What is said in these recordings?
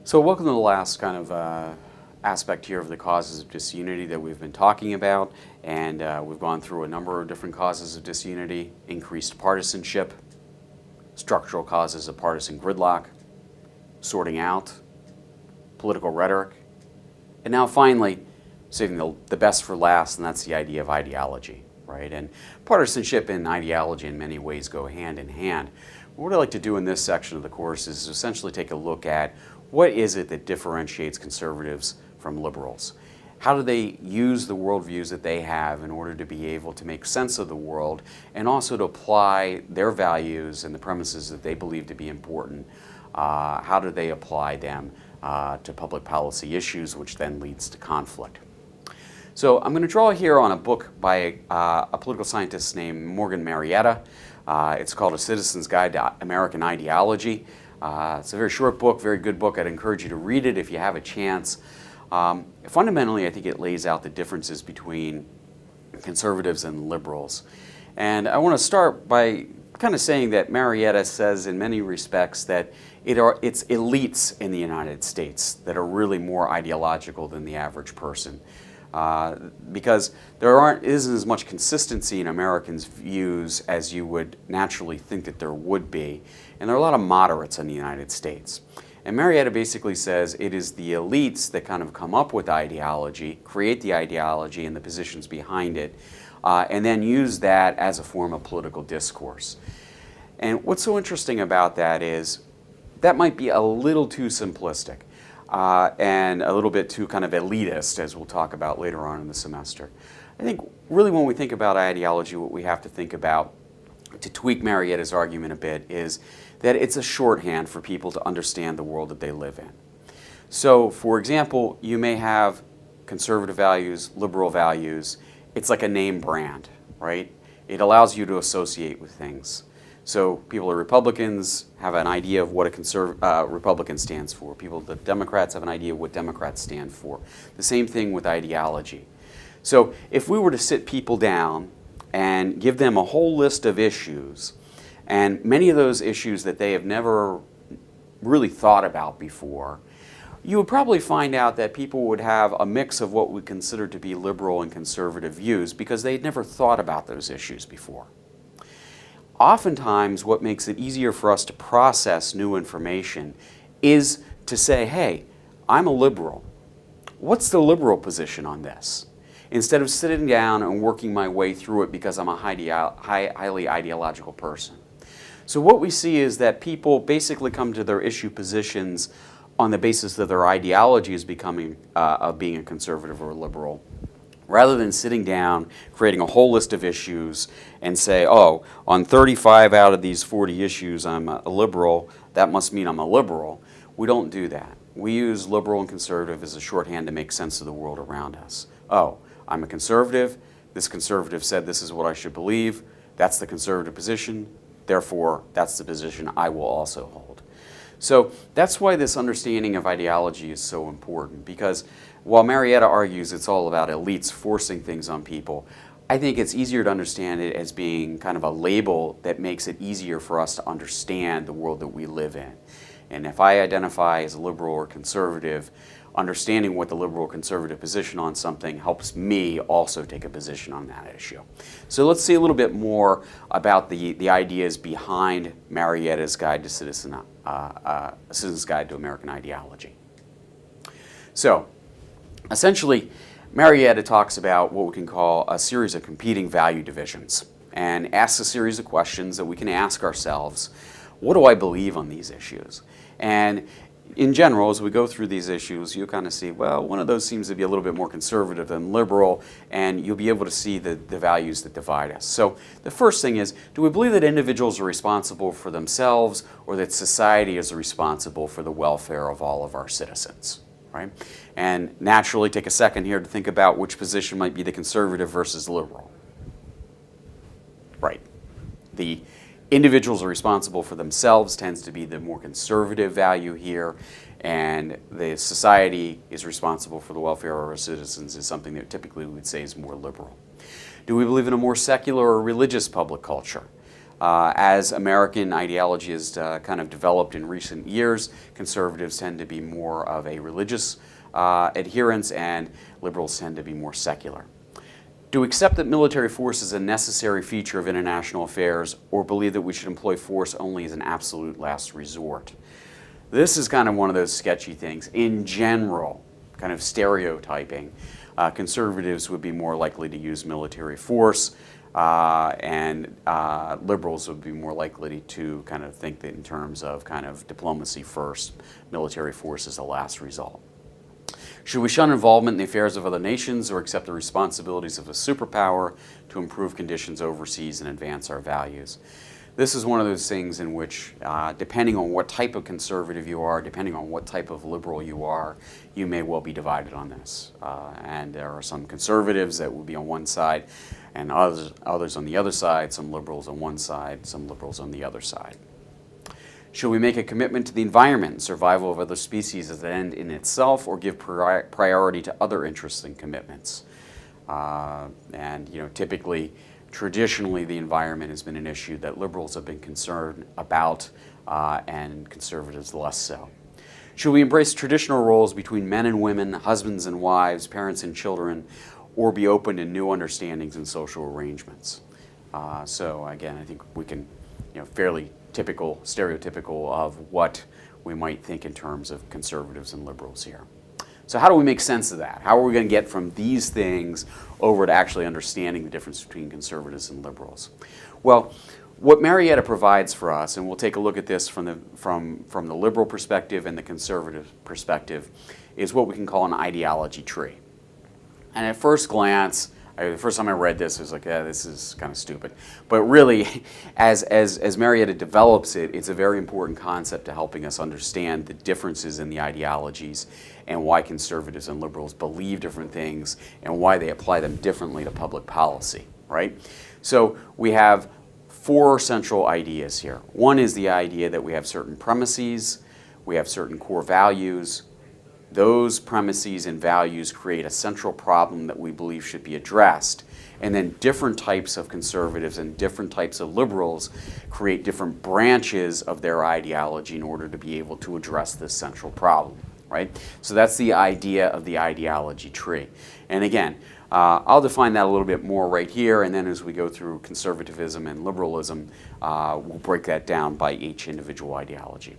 So welcome to the last kind of aspect here of the causes of disunity that we've been talking about, and we've gone through a number of different causes of disunity: increased partisanship, structural causes of partisan gridlock, sorting out, political rhetoric, and now finally saving the best for last, and that's the idea of ideology, right? And partisanship and ideology in many ways go hand in hand. What I'd like to do in this section of the course is essentially take a look at what is it that differentiates conservatives from liberals. How do they use the worldviews that they have in order to be able to make sense of the world and also to apply their values and the premises that they believe to be important? How do they apply them to public policy issues, which then leads to conflict? So I'm going to draw here on a book by a political scientist named Morgan Marietta. It's called A Citizen's Guide to American Ideology. It's a very short book, very good book. I'd encourage you to read it if you have a chance. Fundamentally, I think it lays out the differences between conservatives and liberals. And I want to start by kind of saying that Marietta says in many respects that it's elites in the United States that are really more ideological than the average person. Because there isn't as much consistency in Americans' views as you would naturally think that there would be. And there are a lot of moderates in the United States. And Marietta basically says it is the elites that kind of come up with ideology, create the ideology and the positions behind it, and then use that as a form of political discourse. And what's so interesting about that is that might be a little too simplistic. And a little bit too kind of elitist, as we'll talk about later on in the semester. I think really when we think about ideology, what we have to think about, to tweak Marietta's argument a bit, is that it's a shorthand for people to understand the world that they live in. So, for example, you may have conservative values, liberal values. It's like a name brand, right? It allows you to associate with things. So people are Republicans, have an idea of what a Republican stands for. The Democrats have an idea of what Democrats stand for. The same thing with ideology. So if we were to sit people down and give them a whole list of issues, and many of those issues that they have never really thought about before, you would probably find out that people would have a mix of what we consider to be liberal and conservative views because they'd never thought about those issues before. Oftentimes, what makes it easier for us to process new information is to say, hey, I'm a liberal. What's the liberal position on this? Instead of sitting down and working my way through it because I'm a highly ideological person. So what we see is that people basically come to their issue positions on the basis that their ideology is of being a conservative or a liberal, rather than sitting down, creating a whole list of issues and say, oh, on 35 out of these 40 issues I'm a liberal, that must mean I'm a liberal. We don't do that. We use liberal and conservative as a shorthand to make sense of the world around us. Oh, I'm a conservative. This conservative said this is what I should believe. That's the conservative position. Therefore, that's the position I will also hold. So that's why this understanding of ideology is so important, because while Marietta argues it's all about elites forcing things on people, I think it's easier to understand it as being kind of a label that makes it easier for us to understand the world that we live in. And if I identify as a liberal or conservative, understanding what the liberal or conservative position on something helps me also take a position on that issue. So let's see a little bit more about the ideas behind Marietta's Guide to Citizen's Guide to American Ideology. So, essentially, Marietta talks about what we can call a series of competing value divisions and asks a series of questions that we can ask ourselves. What do I believe on these issues? And in general, as we go through these issues, you'll kind of see, well, one of those seems to be a little bit more conservative than liberal, and you'll be able to see the values that divide us. So the first thing is, do we believe that individuals are responsible for themselves, or that society is responsible for the welfare of all of our citizens? Right? And naturally, take a second here to think about which position might be the conservative versus liberal. Right. The individuals are responsible for themselves tends to be the more conservative value here, and the society is responsible for the welfare of our citizens is something that typically we would say is more liberal. Do we believe in a more secular or religious public culture? As American ideology has kind of developed in recent years, conservatives tend to be more of a religious adherence, and liberals tend to be more secular. Do we accept that military force is a necessary feature of international affairs, or believe that we should employ force only as an absolute last resort? This is kind of one of those sketchy things. In general, kind of stereotyping, conservatives would be more likely to use military force, and liberals would be more likely to kind of think that in terms of kind of diplomacy first, military force is a last result. Should we shun involvement in the affairs of other nations or accept the responsibilities of a superpower to improve conditions overseas and advance our values? This is one of those things in which, depending on what type of conservative you are, depending on what type of liberal you are, you may well be divided on this. And there are some conservatives that will be on one side, and others on the other side, some liberals on one side, some liberals on the other side. Should we make a commitment to the environment and survival of other species as an end in itself, or give priority to other interests and commitments? Typically, traditionally, the environment has been an issue that liberals have been concerned about, and conservatives less so. Should we embrace traditional roles between men and women, husbands and wives, parents and children, or be open to new understandings and social arrangements? So again, I think we can, fairly stereotypical of what we might think in terms of conservatives and liberals here. So how do we make sense of that? How are we going to get from these things over to actually understanding the difference between conservatives and liberals? Well, what Marietta provides for us, and we'll take a look at this from the liberal perspective and the conservative perspective, is what we can call an ideology tree. And at first glance, the first time I read this, I was like, yeah, this is kind of stupid. But really, as Marietta develops it, it's a very important concept to helping us understand the differences in the ideologies and why conservatives and liberals believe different things and why they apply them differently to public policy, right? So we have four central ideas here. One is the idea that we have certain premises, we have certain core values. Those premises and values create a central problem that we believe should be addressed. And then different types of conservatives and different types of liberals create different branches of their ideology in order to be able to address this central problem, right? So that's the idea of the ideology tree. And again, I'll define that a little bit more right here, and then as we go through conservatism and liberalism, we'll break that down by each individual ideology.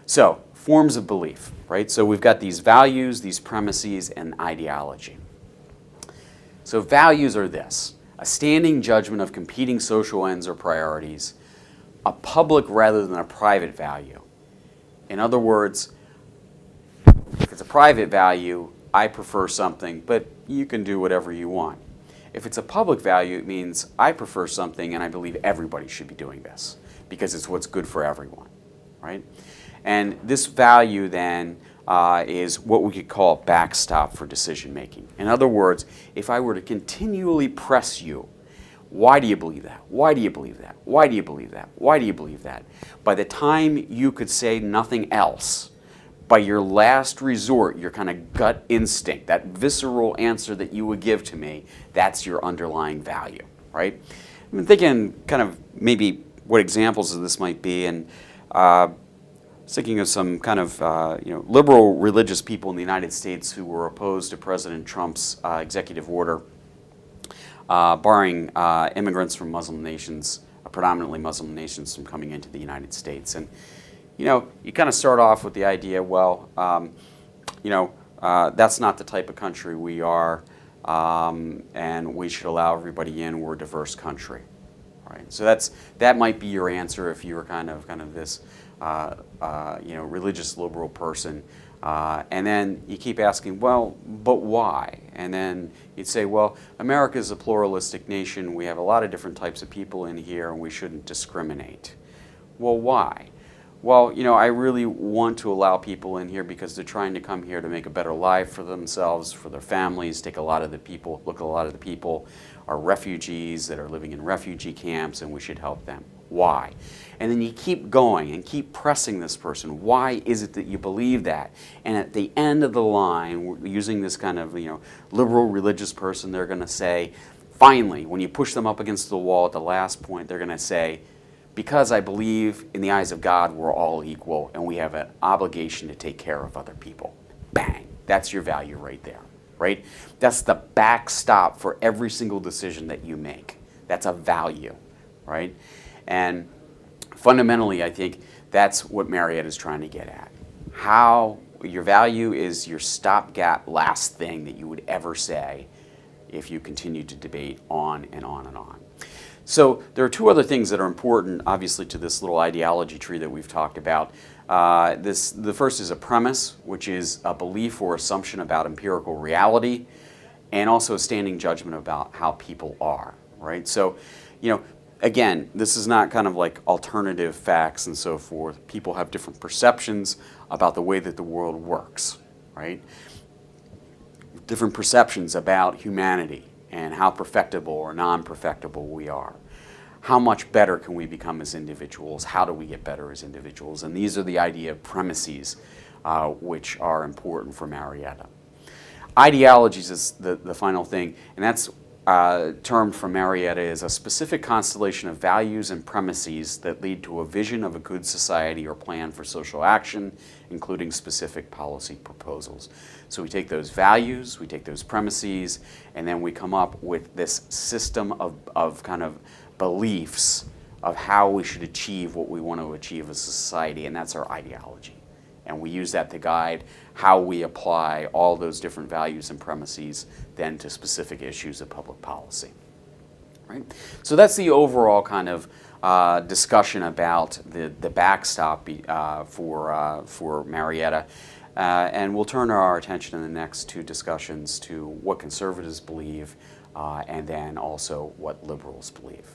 So, forms of belief, right? So we've got these values, these premises, and ideology. So values are this: a standing judgment of competing social ends or priorities, a public rather than a private value. In other words, if it's a private value, I prefer something, but you can do whatever you want. If it's a public value, it means I prefer something and I believe everybody should be doing this because it's what's good for everyone, right? And this value then is what we could call a backstop for decision making. In other words, if I were to continually press you, why do you believe that? Why do you believe that? Why do you believe that? Why do you believe that? By the time you could say nothing else, by your last resort, your kind of gut instinct, that visceral answer that you would give to me, that's your underlying value, right? I've been thinking kind of maybe what examples of this might be, and thinking of some kind of liberal religious people in the United States who were opposed to President Trump's executive order barring immigrants from Muslim nations, predominantly Muslim nations, from coming into the United States. And you kind of start off with the idea, well, that's not the type of country we are, and we should allow everybody in. We're a diverse country, right? So that might be your answer if you were kind of this religious liberal person, and then you keep asking, well, but why? And then you'd say, well, America is a pluralistic nation. We have a lot of different types of people in here, and we shouldn't discriminate. Well, why? Well, I really want to allow people in here because they're trying to come here to make a better life for themselves, for their families. Look at a lot of the people are refugees that are living in refugee camps, and we should help them. Why? And then you keep going and keep pressing this person. Why is it that you believe that? And at the end of the line, using this kind of liberal religious person, they're going to say, finally, when you push them up against the wall at the last point, they're going to say, because I believe in the eyes of God we're all equal and we have an obligation to take care of other people. Bang, that's your value right there, right? That's the backstop for every single decision that you make. That's a value, right? And fundamentally, I think that's what Marietta is trying to get at. How your value is your stopgap last thing that you would ever say if you continue to debate on and on and on. So there are two other things that are important, obviously, to this little ideology tree that we've talked about. The first is a premise, which is a belief or assumption about empirical reality, and also a standing judgment about how people are, right? So, again, this is not kind of like alternative facts and so forth. People have different perceptions about the way that the world works, right? Different perceptions about humanity and how perfectible or non-perfectible we are. How much better can we become as individuals? How do we get better as individuals? And these are the idea of premises, which are important for Marietta. Ideologies is the final thing, and that's termed from Marietta as a specific constellation of values and premises that lead to a vision of a good society or plan for social action, including specific policy proposals. So we take those values, we take those premises, and then we come up with this system of kind of beliefs of how we should achieve what we want to achieve as a society, and that's our ideology. And we use that to guide how we apply all those different values and premises then to specific issues of public policy. Right? So that's the overall kind of discussion about the backstop for Marietta. And we'll turn our attention in the next two discussions to what conservatives believe and then also what liberals believe.